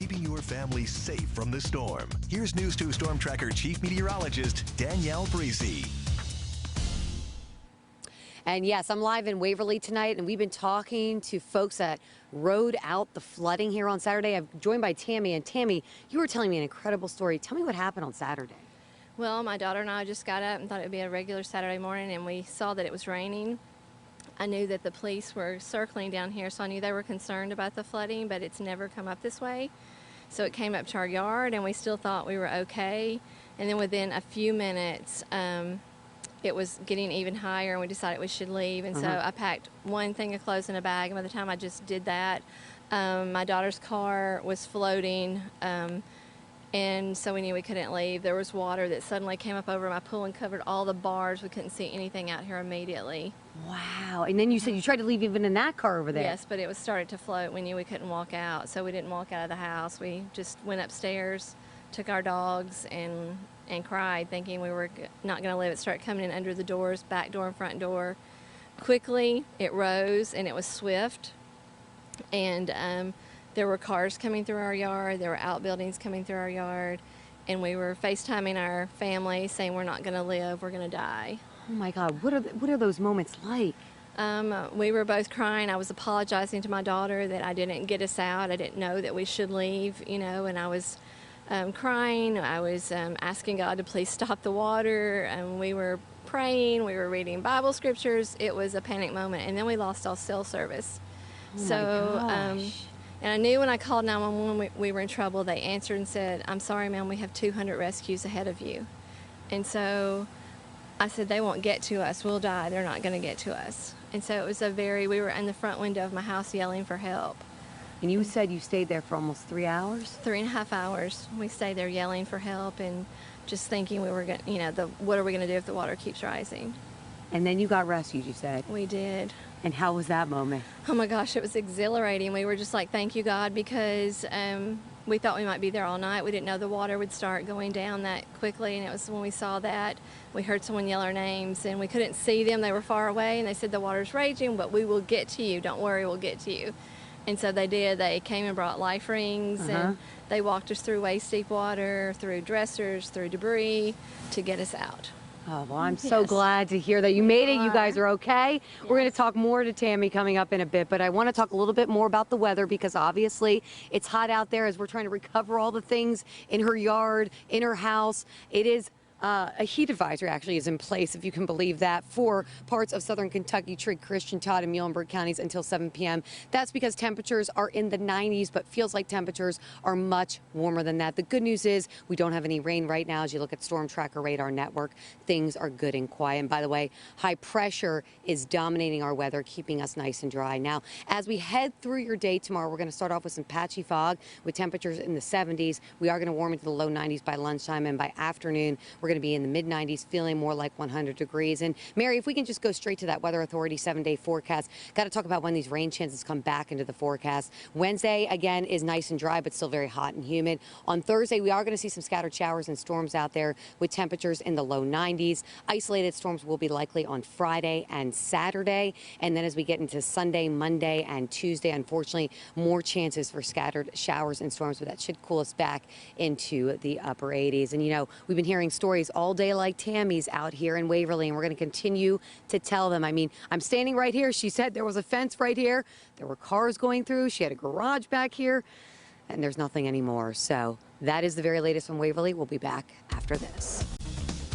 keeping your family safe from the storm. Here's News 2 Storm Tracker Chief Meteorologist Danielle Breezy. And yes, I'm live in Waverly tonight, and we've been talking to folks that rode out the flooding here on Saturday. I'm joined by Tammy, and Tammy, you were telling me an incredible story. Tell me what happened on Saturday. Well, my daughter and I just got up and thought it would be a regular Saturday morning, and we saw that it was raining. I knew that the police were circling down here, so I knew they were concerned about the flooding, but it's never come up this way. So it came up to our yard, and we still thought we were okay. And then within a few minutes, it was getting even higher, and we decided we should leave. And so I packed one thing of clothes in a bag, and by the time I just did that, my daughter's car was floating, and so we knew we couldn't leave. There was water that suddenly came up over my pool and covered all the bars. We couldn't see anything out here immediately. Wow. And then you said you tried to leave even in that car over there. Yes, but it was started to float. We knew we couldn't walk out, so we didn't walk out of the house. We just went upstairs, took our dogs, and cried, thinking we were not going to let it start coming in under the doors, back door and front door. Quickly, it rose, and it was swift. And there were cars coming through our yard. There were outbuildings coming through our yard. And we were FaceTiming our family, saying we're not going to live, we're going to die. Oh, my God. What are those moments like? We were both crying. I was apologizing to my daughter that I didn't get us out. I didn't know that we should leave, you know, and I was crying. I was asking God to please stop the water, and we were praying. We were reading Bible scriptures. It was a panic moment, and then we lost all cell service. Oh my gosh. And I knew when I called 911 we were in trouble. They answered and said, "I'm sorry, ma'am, we have 200 rescues ahead of you." And so I said, "They won't get to us. We'll die. They're not going to get to us." And so it was we were in the front window of my house yelling for help. And you said you stayed there for almost 3 hours? 3.5 hours. We stayed there yelling for help and just thinking we were going to, you know, what are we going to do if the water keeps rising? And then you got rescued, you said? We did. And how was that moment? Oh my gosh, it was exhilarating. We were just like, thank you, God, because we thought we might be there all night. We didn't know the water would start going down that quickly, and it was when we saw that, we heard someone yell our names, and we couldn't see them. They were far away, and they said, "The water's raging, but we will get to you. Don't worry, we'll get to you." And so they did. They came and brought life rings, and they walked us through waist-deep water, through dressers, through debris to get us out. Oh, well, I'm so glad to hear that you made it. You guys are okay. Yes. We're going to talk more to Tammy coming up in a bit, but I want to talk a little bit more about the weather, because obviously it's hot out there as we're trying to recover all the things in her yard, in her house. It is a heat advisory actually is in place, if you can believe that, for parts of southern Kentucky, Trigg, Christian, Todd, and Muhlenberg counties until 7 p.m. That's because temperatures are in the 90s, but feels like temperatures are much warmer than that. The good news is we don't have any rain right now. As you look at Storm Tracker Radar Network, things are good and quiet. And by the way, high pressure is dominating our weather, keeping us nice and dry. Now, as we head through your day tomorrow, we're going to start off with some patchy fog with temperatures in the 70s. We are going to warm into the low 90s by lunchtime, and by afternoon, we're going to be in the mid 90s, feeling more like 100 degrees. And Mary, if we can just go straight to that Weather Authority 7-day forecast, got to talk about when these rain chances come back into the forecast. Wednesday, again, is nice and dry, but still very hot and humid. On Thursday, we are going to see some scattered showers and storms out there with temperatures in the low 90s. Isolated storms will be likely on Friday and Saturday. And then as we get into Sunday, Monday, and Tuesday, unfortunately, more chances for scattered showers and storms, but that should cool us back into the upper 80s. And, you know, we've been hearing stories all day like Tammy's out here in Waverly, and we're going to continue to tell them. I mean, I'm standing right here. She said there was a fence right here. There were cars going through. She had a garage back here, and there's nothing anymore. So that is the very latest from Waverly. We'll be back after this.